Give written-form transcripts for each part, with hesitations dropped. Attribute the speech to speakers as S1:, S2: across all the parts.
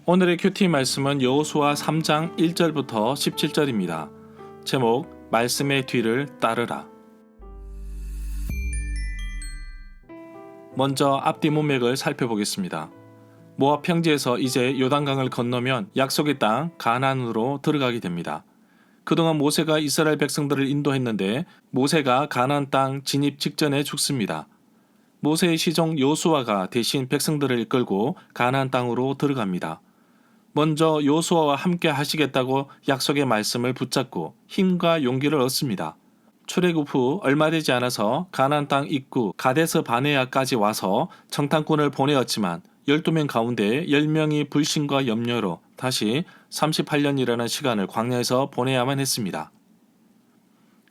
S1: 오늘의 큐티 말씀은 여호수아 3장 1절부터 17절입니다. 제목 말씀의 뒤를 따르라. 먼저 앞뒤 문맥을 살펴보겠습니다. 모압 평지에서 이제 요단강을 건너면 약속의 땅 가나안으로 들어가게 됩니다. 그동안 모세가 이스라엘 백성들을 인도했는데 모세가 가나안 땅 진입 직전에 죽습니다. 모세의 시종 여호수아가 대신 백성들을 이끌고 가나안 땅으로 들어갑니다. 먼저 여호수아와 함께 하시겠다고 약속의 말씀을 붙잡고 힘과 용기를 얻습니다. 출애굽 후 얼마 되지 않아서 가나안 땅 입구 가데스 바네아까지 와서 정탐꾼을 보내었지만 12명 가운데 10명이 불신과 염려로 다시 38년이라는 시간을 광야에서 보내야만 했습니다.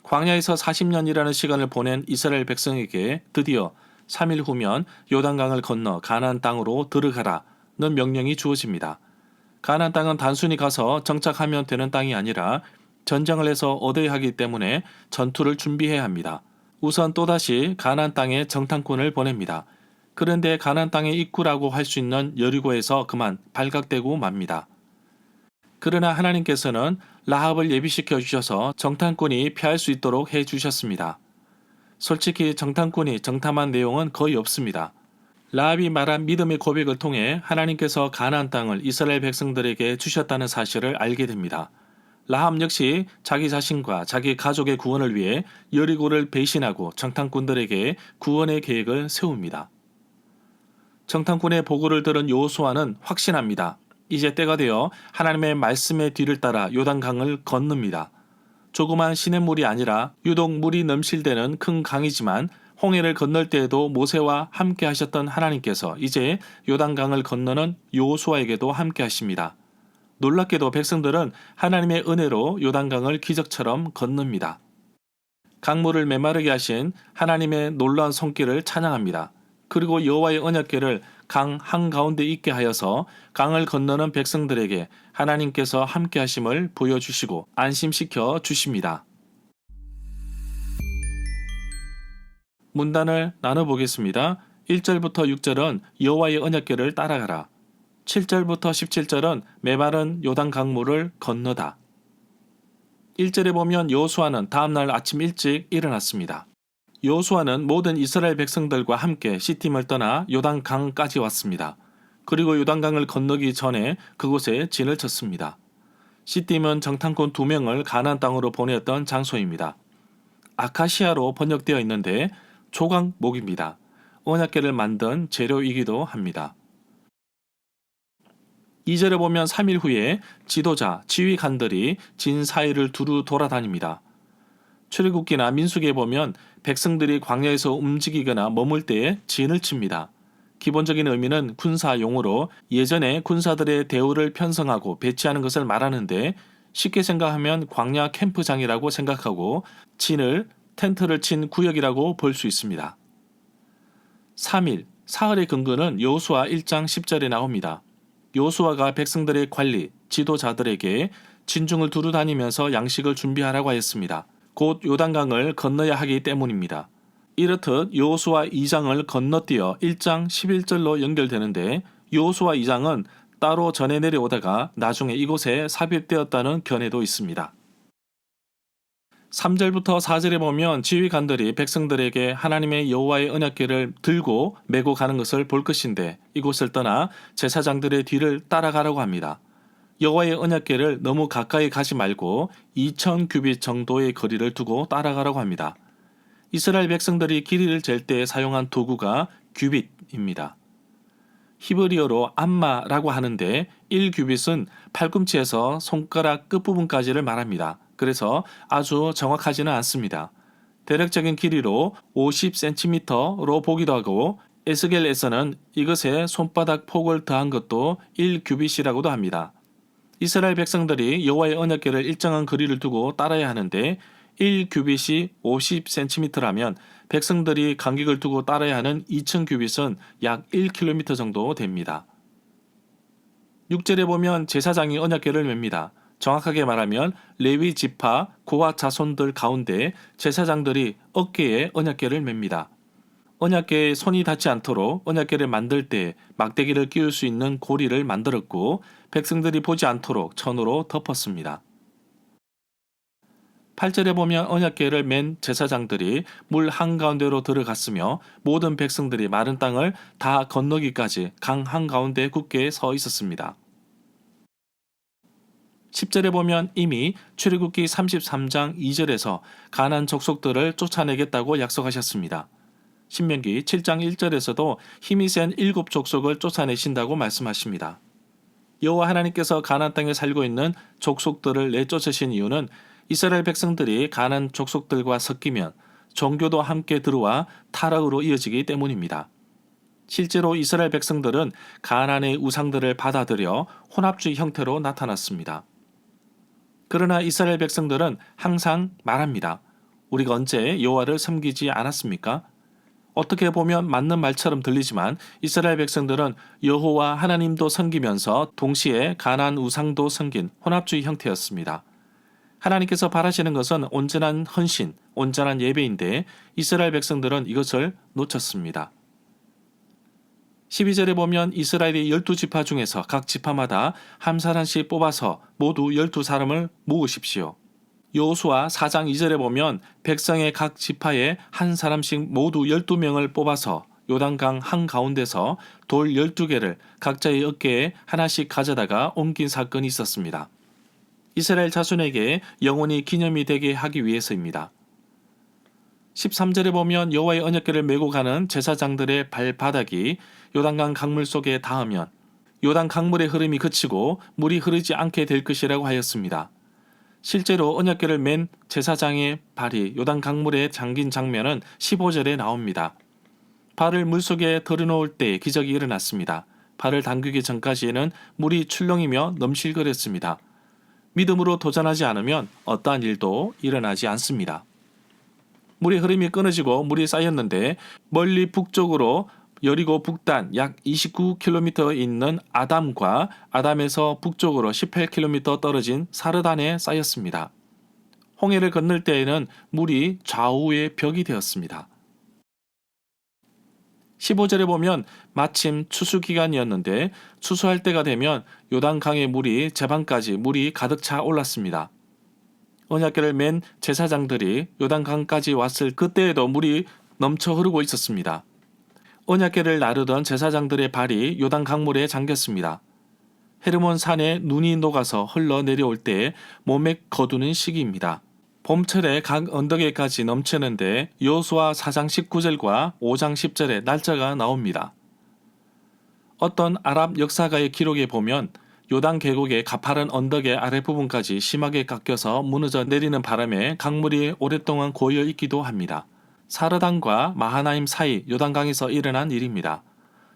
S1: 광야에서 40년이라는 시간을 보낸 이스라엘 백성에게 드디어 3일 후면 요단강을 건너 가나안 땅으로 들어가라는 명령이 주어집니다. 가나안 땅은 단순히 가서 정착하면 되는 땅이 아니라 전쟁을 해서 얻어야 하기 때문에 전투를 준비해야 합니다. 우선 또다시 가나안 땅에 정탐꾼을 보냅니다. 그런데 가나안 땅의 입구라고 할 수 있는 여리고에서 그만 발각되고 맙니다. 그러나 하나님께서는 라합을 예비시켜 주셔서 정탐꾼이 피할 수 있도록 해 주셨습니다. 솔직히 정탐꾼이 정탐한 내용은 거의 없습니다. 라합이 말한 믿음의 고백을 통해 하나님께서 가나안 땅을 이스라엘 백성들에게 주셨다는 사실을 알게 됩니다. 라합 역시 자기 자신과 자기 가족의 구원을 위해 여리고를 배신하고 정탐꾼들에게 구원의 계획을 세웁니다. 정탐꾼의 보고를 들은 여호수아는 확신합니다. 이제 때가 되어 하나님의 말씀의 뒤를 따라 요단강을 건넙니다. 조그만 시냇물이 아니라 유독 물이 넘실대는 큰 강이지만 홍해를 건널 때에도 모세와 함께 하셨던 하나님께서 이제 요단강을 건너는 여호수아에게도 함께 하십니다. 놀랍게도 백성들은 하나님의 은혜로 요단강을 기적처럼 건넙니다. 강물을 메마르게 하신 하나님의 놀라운 손길을 찬양합니다. 그리고 여호와의 언약궤를 강 한가운데 있게 하여서 강을 건너는 백성들에게 하나님께서 함께 하심을 보여주시고 안심시켜 주십니다. 문단을 나눠보겠습니다. 1절부터 6절은 여호와의 언약궤를 따라가라. 7절부터 17절은 메마른 요단 강물을 건너다. 1절에 보면 여호수아는 다음날 아침 일찍 일어났습니다. 여호수아는 모든 이스라엘 백성들과 함께 시팀을 떠나 요단강까지 왔습니다. 그리고 요단강을 건너기 전에 그곳에 진을 쳤습니다. 시팀은 정탐꾼 2명을 가나안 땅으로 보냈던 장소입니다. 아카시아로 번역되어 있는데 조각목입니다. 언약궤를 만든 재료이기도 합니다. 2절에 보면 3일 후에 지도자, 지휘관들이 진 사이를 두루 돌아다닙니다. 출애굽기나 민수기에 보면 백성들이 광야에서 움직이거나 머물 때에 진을 칩니다. 기본적인 의미는 군사용어로 예전에 군사들의 대우를 편성하고 배치하는 것을 말하는데 쉽게 생각하면 광야 캠프장이라고 생각하고 진을 텐트를 친 구역이라고 볼 수 있습니다. 3일, 사흘의 근거는 여호수아 1장 10절에 나옵니다. 여호수아가 백성들의 관리, 지도자들에게 진중을 두루 다니면서 양식을 준비하라고 하였습니다. 곧 요단강을 건너야 하기 때문입니다. 이렇듯 여호수아 2장을 건너뛰어 1장 11절로 연결되는데 여호수아 2장은 따로 전해 내려오다가 나중에 이곳에 삽입되었다는 견해도 있습니다. 3절부터 4절에 보면 지휘관들이 백성들에게 하나님의 여호와의 언약궤를 들고 메고 가는 것을 볼 것인데 이곳을 떠나 제사장들의 뒤를 따라가라고 합니다. 여호와의 언약궤를 너무 가까이 가지 말고 2000규빗 정도의 거리를 두고 따라가라고 합니다. 이스라엘 백성들이 길이를 잴 때 사용한 도구가 규빗입니다. 히브리어로 암마라고 하는데 1규빗은 팔꿈치에서 손가락 끝부분까지를 말합니다. 그래서 아주 정확하지는 않습니다. 대략적인 길이로 50cm로 보기도 하고 에스겔에서는 이것에 손바닥 폭을 더한 것도 1규빗이라고도 합니다. 이스라엘 백성들이 여호와의 언약궤를 일정한 거리를 두고 따라야 하는데 1규빗이 50cm라면 백성들이 간격을 두고 따라야 하는 2000규빗은 약 1km 정도 됩니다. 6절에 보면 제사장이 언약궤를 맵니다. 정확하게 말하면 레위 지파 고핫 자손들 가운데 제사장들이 어깨에 언약궤를 맵니다. 언약궤에 손이 닿지 않도록 언약궤를 만들 때 막대기를 끼울 수 있는 고리를 만들었고 백성들이 보지 않도록 천으로 덮었습니다. 8절에 보면 언약궤를 맨 제사장들이 물 한가운데로 들어갔으며 모든 백성들이 마른 땅을 다 건너기까지 강 한가운데 굳게 서 있었습니다. 10절에 보면 이미 출애굽기 33장 2절에서 가나안 족속들을 쫓아내겠다고 약속하셨습니다. 신명기 7장 1절에서도 힘이 센 7족속을 쫓아내신다고 말씀하십니다. 여호와 하나님께서 가나안 땅에 살고 있는 족속들을 내쫓으신 이유는 이스라엘 백성들이 가나안 족속들과 섞이면 종교도 함께 들어와 타락으로 이어지기 때문입니다. 실제로 이스라엘 백성들은 가나안의 우상들을 받아들여 혼합주의 형태로 나타났습니다. 그러나 이스라엘 백성들은 항상 말합니다. 우리가 언제 여호와를 섬기지 않았습니까? 어떻게 보면 맞는 말처럼 들리지만 이스라엘 백성들은 여호와 하나님도 섬기면서 동시에 가나안 우상도 섬긴 혼합주의 형태였습니다. 하나님께서 바라시는 것은 온전한 헌신, 온전한 예배인데 이스라엘 백성들은 이것을 놓쳤습니다. 12절에 보면 이스라엘의 12지파 중에서 각 지파마다 한 사람씩 뽑아서 모두 12사람을 모으십시오. 여호수아 4장 2절에 보면 백성의 각 지파에 한 사람씩 모두 12명을 뽑아서 요단강 한가운데서 돌 12개를 각자의 어깨에 하나씩 가져다가 옮긴 사건이 있었습니다. 이스라엘 자손에게 영원히 기념이 되게 하기 위해서입니다. 13절에 보면 여호와의 언약궤를 메고 가는 제사장들의 발바닥이 요단강 강물 속에 닿으면 요단 강물의 흐름이 그치고 물이 흐르지 않게 될 것이라고 하였습니다. 실제로 언약궤를 맨 제사장의 발이 요단 강물에 잠긴 장면은 15절에 나옵니다. 발을 물속에 들여놓을 때 기적이 일어났습니다. 발을 담그기 전까지에는 물이 출렁이며 넘실거렸습니다. 믿음으로 도전하지 않으면 어떠한 일도 일어나지 않습니다. 물의 흐름이 끊어지고 물이 쌓였는데 멀리 북쪽으로 여리고 북단 약 29km에 있는 아담과 아담에서 북쪽으로 18km 떨어진 사르단에 쌓였습니다. 홍해를 건널 때에는 물이 좌우의 벽이 되었습니다. 15절에 보면 마침 추수기간이었는데 추수할 때가 되면 요단강의 물이 제방까지 물이 가득 차 올랐습니다. 언약궤를 맨 제사장들이 요단강까지 왔을 그때에도 물이 넘쳐 흐르고 있었습니다. 언약궤를 나르던 제사장들의 발이 요단 강물에 잠겼습니다. 헤르몬 산에 눈이 녹아서 흘러내려올 때 몸에 거두는 시기입니다. 봄철에 각 언덕에까지 넘치는데 여호수아 4장 19절과 5장 10절에 날짜가 나옵니다. 어떤 아랍 역사가의 기록에 보면 요단 계곡의 가파른 언덕의 아랫부분까지 심하게 깎여서 무너져 내리는 바람에 강물이 오랫동안 고여 있기도 합니다. 사르단과 마하나임 사이 요단강에서 일어난 일입니다.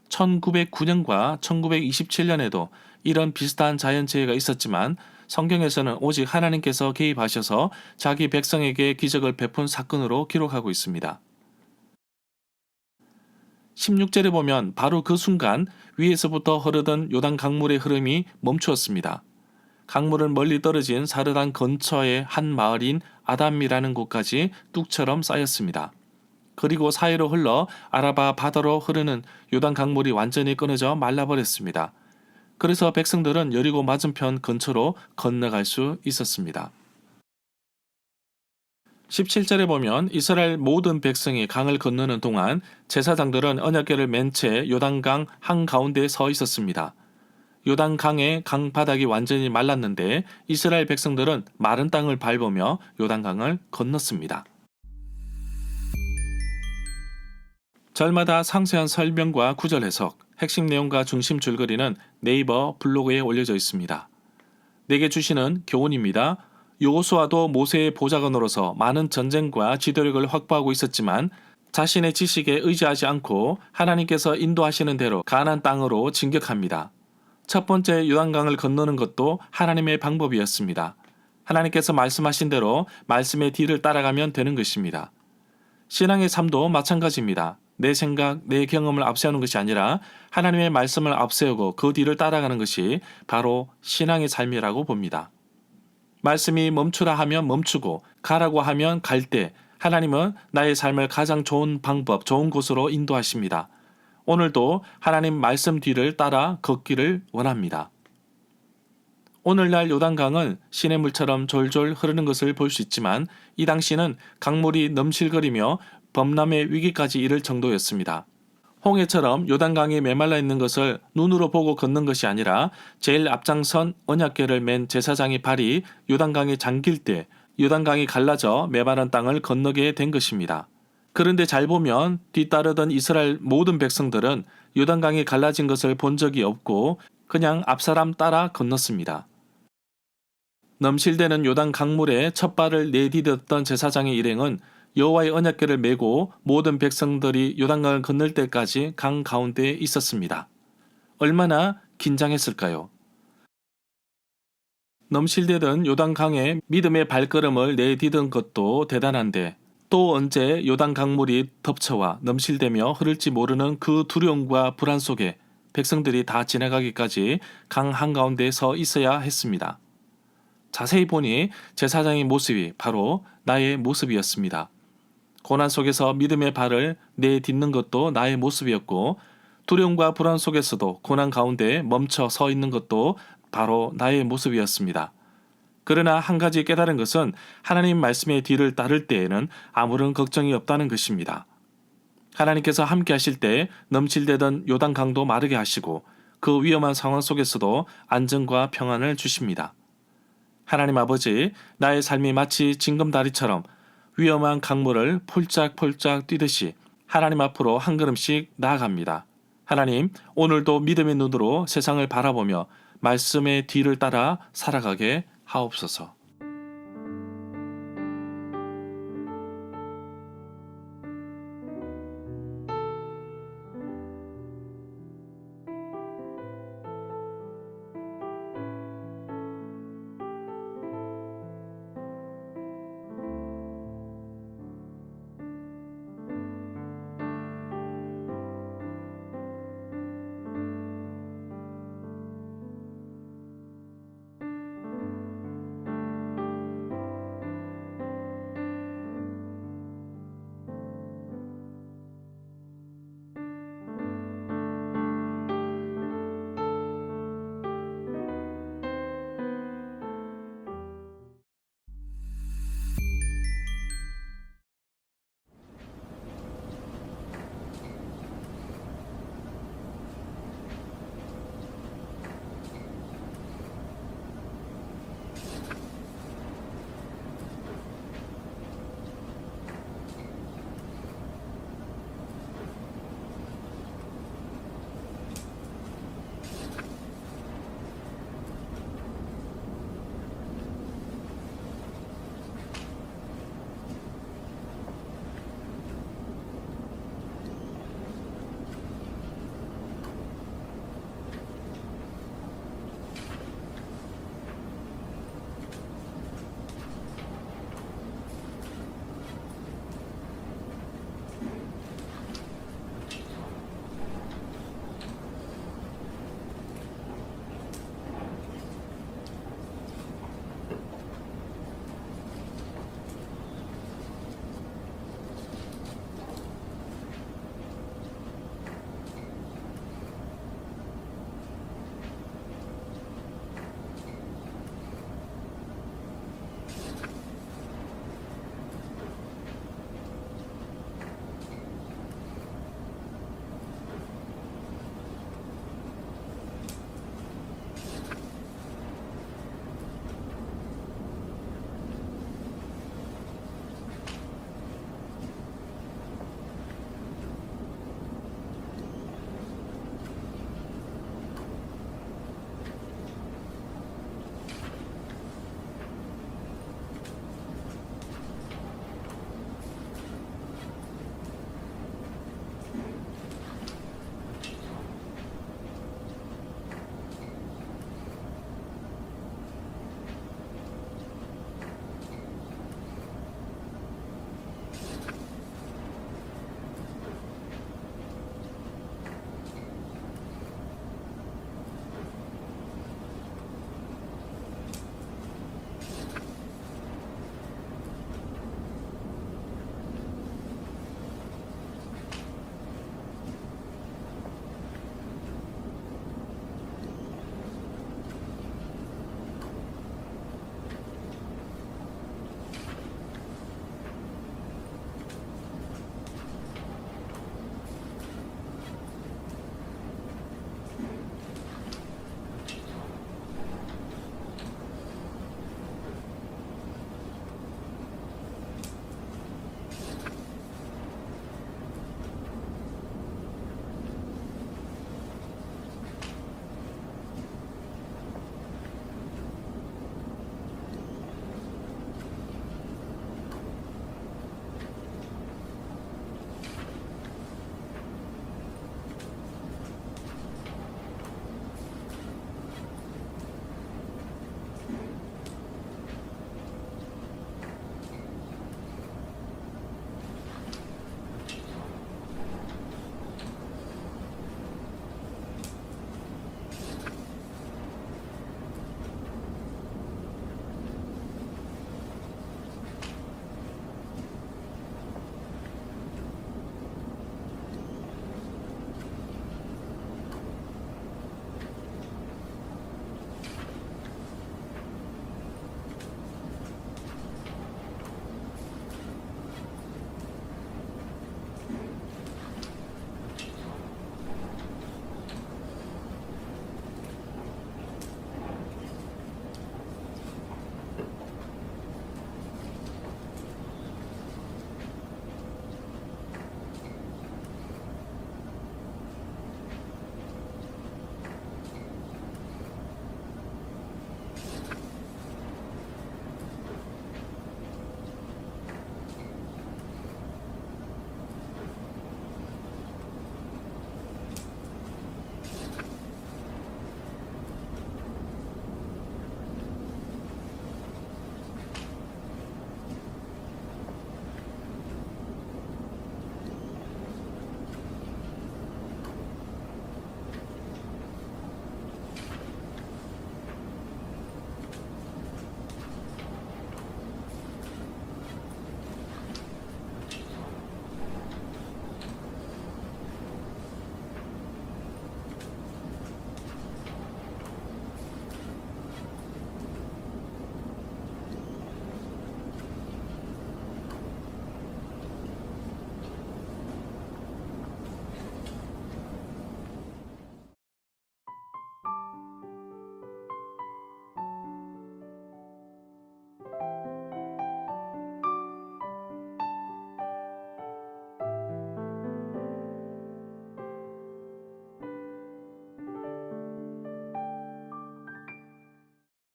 S1: 1909년과 1927년에도 이런 비슷한 자연재해가 있었지만 성경에서는 오직 하나님께서 개입하셔서 자기 백성에게 기적을 베푼 사건으로 기록하고 있습니다. 16절에 보면 바로 그 순간 위에서부터 흐르던 요단 강물의 흐름이 멈추었습니다. 강물은 멀리 떨어진 사르단 근처의 한 마을인 아담이라는 곳까지 뚝처럼 쌓였습니다. 그리고 사이로 흘러 아라바 바다로 흐르는 요단 강물이 완전히 끊어져 말라버렸습니다. 그래서 백성들은 여리고 맞은편 근처로 건너갈 수 있었습니다. 17절에 보면 이스라엘 모든 백성이 강을 건너는 동안 제사장들은 언약궤를 맨 채 요단강 한가운데에 서 있었습니다. 요단강의 강바닥이 완전히 말랐는데 이스라엘 백성들은 마른 땅을 밟으며 요단강을 건넜습니다. 절마다 상세한 설명과 구절 해석, 핵심 내용과 중심 줄거리는 네이버 블로그에 올려져 있습니다. 내게 주시는 교훈입니다. 여호수아도 모세의 보좌관으로서 많은 전쟁과 지도력을 확보하고 있었지만 자신의 지식에 의지하지 않고 하나님께서 인도하시는 대로 가나안 땅으로 진격합니다. 첫 번째 요단강을 건너는 것도 하나님의 방법이었습니다. 하나님께서 말씀하신 대로 말씀의 뒤를 따라가면 되는 것입니다. 신앙의 삶도 마찬가지입니다. 내 생각, 내 경험을 앞세우는 것이 아니라 하나님의 말씀을 앞세우고 그 뒤를 따라가는 것이 바로 신앙의 삶이라고 봅니다. 말씀이 멈추라 하면 멈추고 가라고 하면 갈 때 하나님은 나의 삶을 가장 좋은 방법, 좋은 곳으로 인도하십니다. 오늘도 하나님 말씀 뒤를 따라 걷기를 원합니다. 오늘날 요단강은 시냇물처럼 졸졸 흐르는 것을 볼 수 있지만 이 당시는 강물이 넘실거리며 범람의 위기까지 이를 정도였습니다. 홍해처럼 요단강이 메말라 있는 것을 눈으로 보고 걷는 것이 아니라 제일 앞장선 언약궤를 맨 제사장의 발이 요단강에 잠길 때 요단강이 갈라져 메마른 땅을 건너게 된 것입니다. 그런데 잘 보면 뒤따르던 이스라엘 모든 백성들은 요단강이 갈라진 것을 본 적이 없고 그냥 앞사람 따라 건넜습니다. 넘실대는 요단 강물에 첫 발을 내디뎠던 제사장의 일행은 여호와의 언약궤를 메고 모든 백성들이 요단강을 건널 때까지 강 가운데에 있었습니다. 얼마나 긴장했을까요? 넘실대던 요단강에 믿음의 발걸음을 내디딘 것도 대단한데 또 언제 요단 강물이 덮쳐와 넘실대며 흐를지 모르는 그 두려움과 불안 속에 백성들이 다 지나가기까지 강 한가운데 서 있어야 했습니다. 자세히 보니 제사장의 모습이 바로 나의 모습이었습니다. 고난 속에서 믿음의 발을 내딛는 것도 나의 모습이었고 두려움과 불안 속에서도 고난 가운데 멈춰 서 있는 것도 바로 나의 모습이었습니다. 그러나 한 가지 깨달은 것은 하나님 말씀의 뒤를 따를 때에는 아무런 걱정이 없다는 것입니다. 하나님께서 함께 하실 때 넘실대던 요단강도 마르게 하시고 그 위험한 상황 속에서도 안정과 평안을 주십니다. 하나님 아버지, 나의 삶이 마치 징검다리처럼 위험한 강물을 폴짝폴짝 뛰듯이 하나님 앞으로 한 걸음씩 나아갑니다. 하나님, 오늘도 믿음의 눈으로 세상을 바라보며 말씀의 뒤를 따라 살아가게 하옵소서.